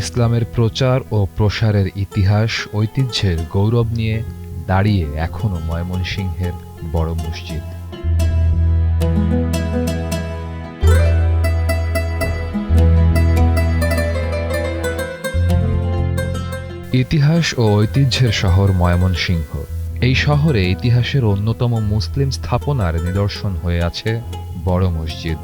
ইসলামের প্রচার ও প্রসারের ইতিহাস ঐতিহ্যের গৌরব নিয়ে দাঁড়িয়ে এখনো ময়মনসিংহের বড় মসজিদ। ইতিহাস ও ঐতিহ্যের শহর ময়মনসিংহ। এই শহরে ইতিহাসের অন্যতম মুসলিম স্থাপনার নিদর্শন হয়ে আছে বড় মসজিদ।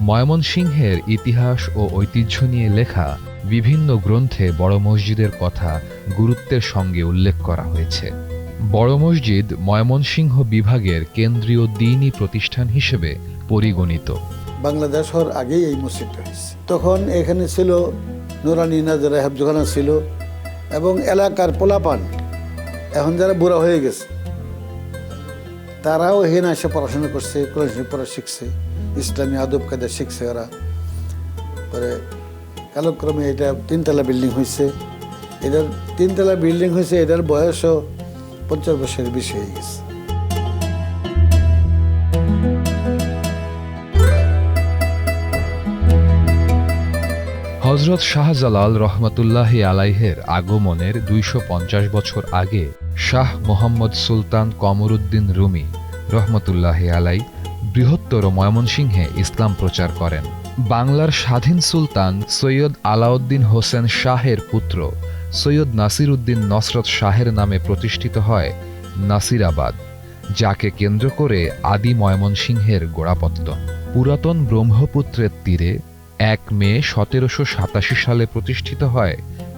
ময়মনসিংহের ইতিহাস ও ঐতিহ্য নিয়ে লেখা বিভিন্ন গ্রন্থে বড় মসজিদের কথা গুরুত্বের সঙ্গে উল্লেখ করা হয়েছে। বড় মসজিদ ময়মনসিংহ বিভাগের কেন্দ্রীয় দ্বীনী প্রতিষ্ঠান হিসেবে পরিগণিত। বাংলাদেশ হওয়ার আগেই এই মসজিদটা হয়েছে। তখন এখানে ছিল নুরানি নাজারা হেফজখানা ছিল এবং এলাকার পোলাপান এখন যারা বুড়া হয়ে গেছে তারাও এখানে এসে পড়াশোনা করছে, কোরআন শরীফ পড়া শিখছে, ইসলামী আদব কায়দা শিখছে। ওরা পরে কালক্রমে এটা 3তলা বিল্ডিং হয়েছে। এটার 3তলা বিল্ডিং হয়েছে, এটার বয়সও 50 বছরের বেশি হয়ে গেছে। হযরত শাহজালাল রহমতুল্লাহি আলাইহের আগমনের 250 বছর আগে শাহ মোহাম্মদ সুলতান কমরউদ্দিন রুমি রহমতুল্লাহি আলাই বৃহত্তর ময়মনসিংহে ইসলাম প্রচার করেন। বাংলার স্বাধীন সুলতান সৈয়দ আলাউদ্দিন হোসেন শাহের পুত্র সৈয়দ নাসির উদ্দিন নসরত শাহের নামে প্রতিষ্ঠিত হয় নাসিরাবাদ, যাকে কেন্দ্র করে আদি ময়মনসিংহের গোড়াপত্তন। পুরাতন ব্রহ্মপুত্রের তীরে 1 মে 1787 সালে প্রতিষ্ঠিত হয়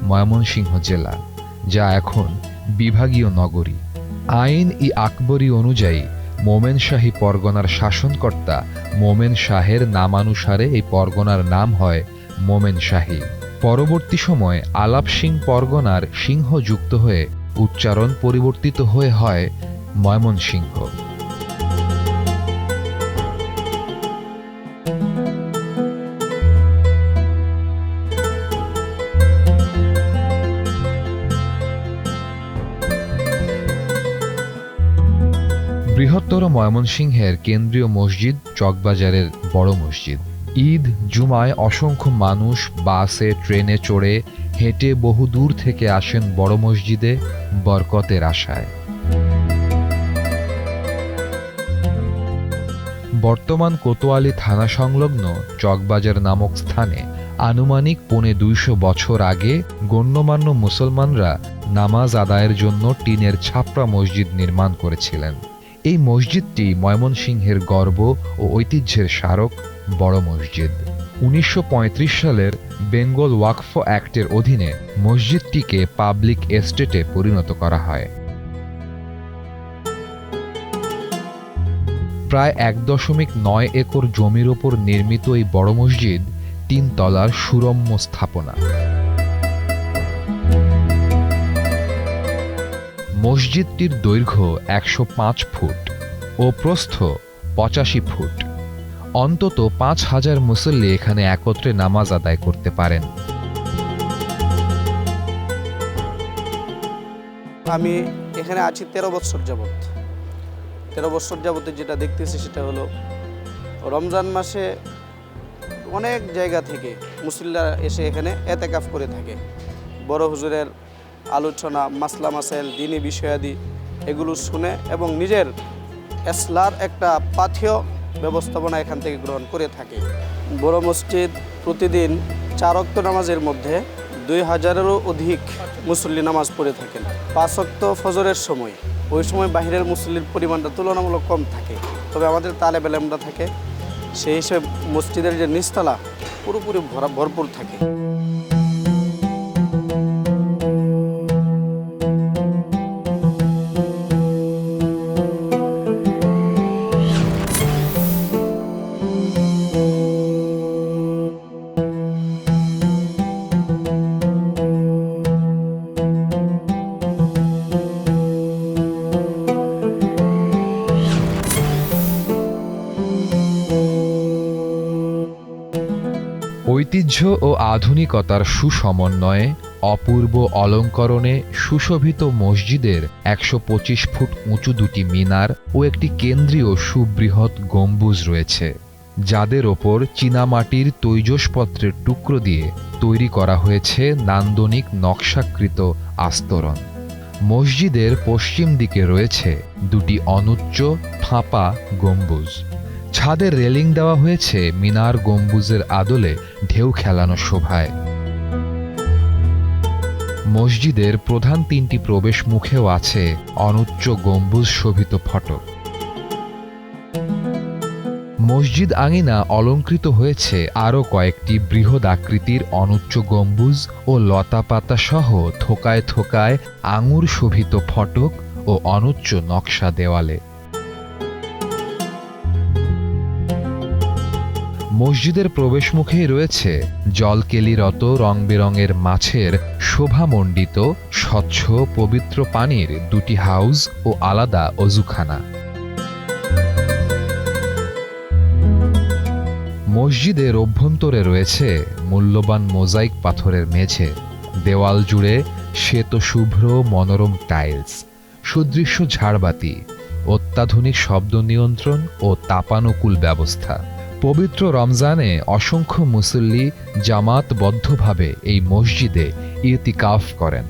ময়মনসিংহ জেলা, যা এখন বিভাগীয় নগরী। আইন-ই আকবরী অনুযায়ী মোমেন শাহী পরগনার শাসনকর্তা মোমেন শাহের নামানুসারে এই পরগনার নাম হয় মোমেন শাহী। পরবর্তী সময় আলাপ সিং পরগনার সিংহ যুক্ত হয়ে উচ্চারণ পরিবর্তিত হয়ে হয় ময়মনসিংহ। বৃহত্তর ময়মনসিংহের কেন্দ্রীয় মসজিদ চকবাজারের বড় মসজিদ। ঈদ জুমায় অসংখ্য মানুষ বাসে ট্রেনে চড়ে হেঁটে বহু দূর থেকে আসেন বড় মসজিদে বরকতের আশায়। বর্তমান কোতোয়ালি থানা সংলগ্ন চকবাজার নামক স্থানে আনুমানিক 250 বছর আগে গণ্যমান্য মুসলমানরা নামাজ আদায়ের জন্য টিনের ছাপড়া মসজিদ নির্মাণ করেছিলেন। এই মসজিদটি ময়মনসিংহের গর্ব ও ঐতিহ্যের স্মারক বড় মসজিদ। 1935 সালের বেঙ্গল ওয়াকফ অ্যাক্টের অধীনে মসজিদটিকে পাবলিক এস্টেটে পরিণত করা হয়। প্রায় 1.9 একর জমির ওপর নির্মিত এই বড় মসজিদ 3 তলার সুরম্য স্থাপনা। মসজিদটির দৈর্ঘ্য 105 ফুট ও প্রস্থ 85 ফুট। অন্তত 5000 মুসল্লি এখানে একত্রে নামাজ আদায় করতে পারেন। আমি এখানে আছি 13 বছর যাবত। 13 বছর যাবতে যেটা দেখতেছি সেটা হলো রমজান মাসে অনেক জায়গা থেকে মুসল্লিরা এসে এখানে এতেকাফ করে থাকে। বড় হুজুরের আলোচনা, মাসলা মাসাইল, দ্বীনি বিষয়াদি এগুলো শুনে এবং নিজের এসলার একটা পাথেয় ব্যবস্থাপনা এখান থেকে গ্রহণ করে থাকে। বড় মসজিদ প্রতিদিন 4 ওয়াক্ত নামাজের মধ্যে 2000-এরও অধিক মুসল্লি নামাজ পড়ে থাকেন। 5 ওয়াক্ত ফজরের সময়, ওই সময় বাহিরের মুসল্লির পরিমাণটা তুলনামূলক কম থাকে, তবে আমাদের তালেব ইলমরা থাকে, সেই হিসেবে মসজিদের যে নিচতলা পুরোপুরি ভরপুর থাকে। ঐতিহ্য ও আধুনিকতার সুসমন্বয়ে অপূর্ব অলঙ্করণে সুশোভিত মসজিদের ১২৫ ফুট উঁচু দুটি মিনার ও একটি কেন্দ্রীয় সুবৃহৎ গম্বুজ রয়েছে, যাদের ওপর চীনামাটির তৈজসপত্রের টুকরো দিয়ে তৈরি করা হয়েছে নান্দনিক নকশাকৃত আস্তরণ। মসজিদের পশ্চিম দিকে রয়েছে দুটি অনুচ্চ ফাঁপা গম্বুজ। ছাদের রেলিং দেওয়া হয়েছে মিনার গম্বুজের আদলে ঢেউ খেলানো শোভায়। মসজিদের প্রধান ৩টি প্রবেশ মুখেও আছে অনুচ্চ গম্বুজ শোভিত ফটক। মসজিদ আঙিনা অলঙ্কৃত হয়েছে আরও কয়েকটি বৃহৎ আকৃতির অনুচ্চ গম্বুজ ও লতাপাতা সহ থোকায় থোকায় আঙুর শোভিত ফটক ও অনুচ্চ নকশা দেওয়ালে। মসজিদের প্রবেশমুখেই রয়েছে জলকেলিরত রং বেরঙের মাছের শোভামণ্ডিত স্বচ্ছ পবিত্র পানির দুটি হাউজ ও আলাদা অজুখানা। মসজিদের অভ্যন্তরে রয়েছে মূল্যবান মোজাইক পাথরের মেঝে, দেওয়াল জুড়ে শ্বেত শুভ্র মনোরম টাইলস, সুদৃশ্য ঝাড়বাতি, অত্যাধুনিক শব্দ নিয়ন্ত্রণ ও তাপানুকূল ব্যবস্থা। পবিত্র রমজানে অসংখ্য মুসল্লি জামাতবদ্ধভাবে এই মসজিদে ইতিকাফ করেন।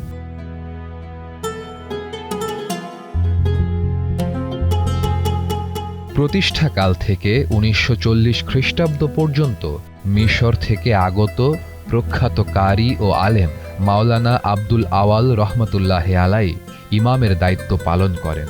প্রতিষ্ঠাকাল থেকে ১৯৪০ খ্রিস্টাব্দ পর্যন্ত মিশর থেকে আগত প্রখ্যাত কারি ও আলেম মাওলানা আব্দুল আওয়াল রহমতুল্লাহ আলাই ইমামের দায়িত্ব পালন করেন।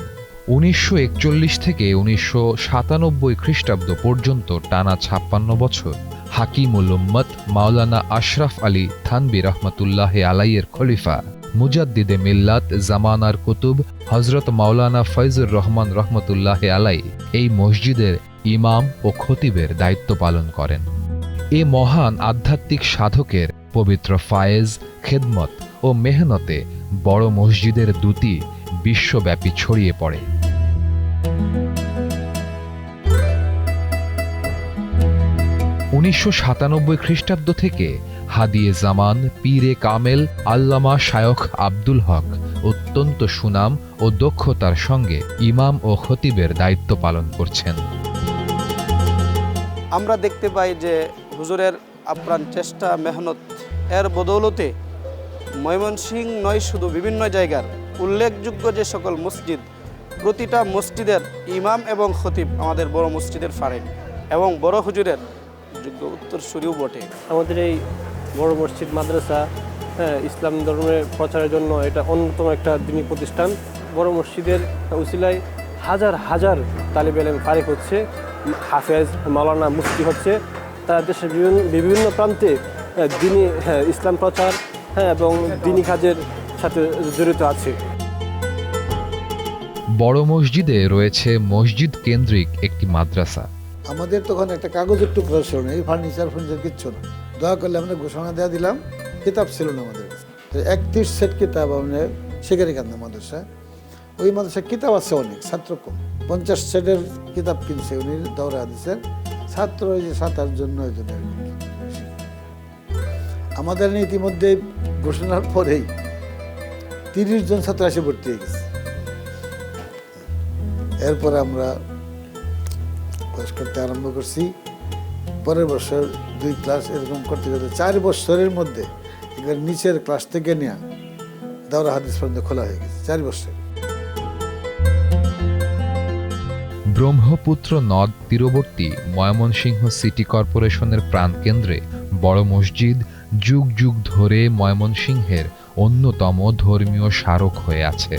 ১৯৪১ থেকে ১৯৯৭ খ্রিস্টাব্দ পর্যন্ত টানা ৫৬ বছর হাকিমুল উম্মত মাওলানা আশরাফ আলী থানবী রহমতুল্লাহ আলাইয়ের খলিফা মুজাদ্দিদে মিল্লাত জামানার কুতুব হজরত মাওলানা ফয়জুর রহমান রহমতুল্লাহ আলাই এই মসজিদের ইমাম ও খতিবের দায়িত্ব পালন করেন। এ মহান আধ্যাত্মিক সাধকের পবিত্র ফায়েজ, খেদমত ও মেহনতে বড় মসজিদের দ্যুতি বিশ্বব্যাপী ছড়িয়ে পড়ে। ১৯৯৭ খ্রিস্টাব্দ থেকে হাদিয়ে জামান পীরে কামেল আল্লামা শায়খ আব্দুল হক অত্যন্ত সুনাম ও দক্ষতার সঙ্গে ইমাম ও খতিবের দায়িত্ব পালন করছেন। আমরা দেখতে পাই যে হুজুরের আপ্রাণ চেষ্টা, মেহনত এর বদৌলতে ময়মনসিংহ নয়, শুধু বিভিন্ন জায়গার উল্লেখযোগ্য যে সকল মসজিদ, প্রতিটা মসজিদের ইমাম এবং খতিব আমাদের বড় মসজিদের ফারেক এবং বড় হুজুরের যোগ্য উত্তরসূরিও বটে। আমাদের এই বড় মসজিদ মাদ্রাসা ইসলাম ধর্মের প্রচারের জন্য এটা অন্যতম একটা দিনী প্রতিষ্ঠান। বড় মসজিদের উসিলায় হাজার হাজার তালিব ইলম ফারেক হচ্ছে, হাফেজ, মাওলানা, মুফতি হচ্ছে। তারা দেশের বিভিন্ন প্রান্তে দিনী ইসলাম প্রচার এবং দিনী কাজের সাথে জড়িত আছে। বড় মসজিদে রয়েছে মসজিদ কেন্দ্রিক একটি মাদ্রাসা। আমাদের তখন একটা কাগজের টুকরো ছিল না, এই ফার্নিচার কিচ্ছু না। দয়া করলে আমরা ঘোষণা দেওয়া দিলাম, কিতাব ছিল না আমাদের কাছে। ৩১ সেট কিতাব আমরা শিকারিকান্দা মাদ্রাসায়, ওই মাদ্রাসায় কিতাব আছে অনেক, ছাত্র কম। ৫০ সেটের কিতাব কিনছে উনি দাওরা হাদিসের, ছাত্র ওই যে ৭-৮ জন ৯ জনের। আমাদের ইতিমধ্যে ঘোষণার পরেই ৩০ জন ছাত্র এসে ভর্তি হয়ে গেছে। এরপরে আমরা ক্লাস করতে আরম্ভ করছি। পরের বছর ২ ক্লাস এরকম করতে করতে ৪ বছরের মধ্যে এবার নিচের ক্লাস থেকে নেওয়া দাওরা হাদিস পর্যন্ত খোলা হয়ে গেছে ৪ বছর। ব্রহ্মপুত্র নদ তীরবর্তী ময়মনসিংহ সিটি কর্পোরেশনের প্রাণকেন্দ্রে বড় মসজিদ যুগ যুগ ধরে ময়মনসিংহের অন্যতম ধর্মীয় স্মারক হয়ে আছে।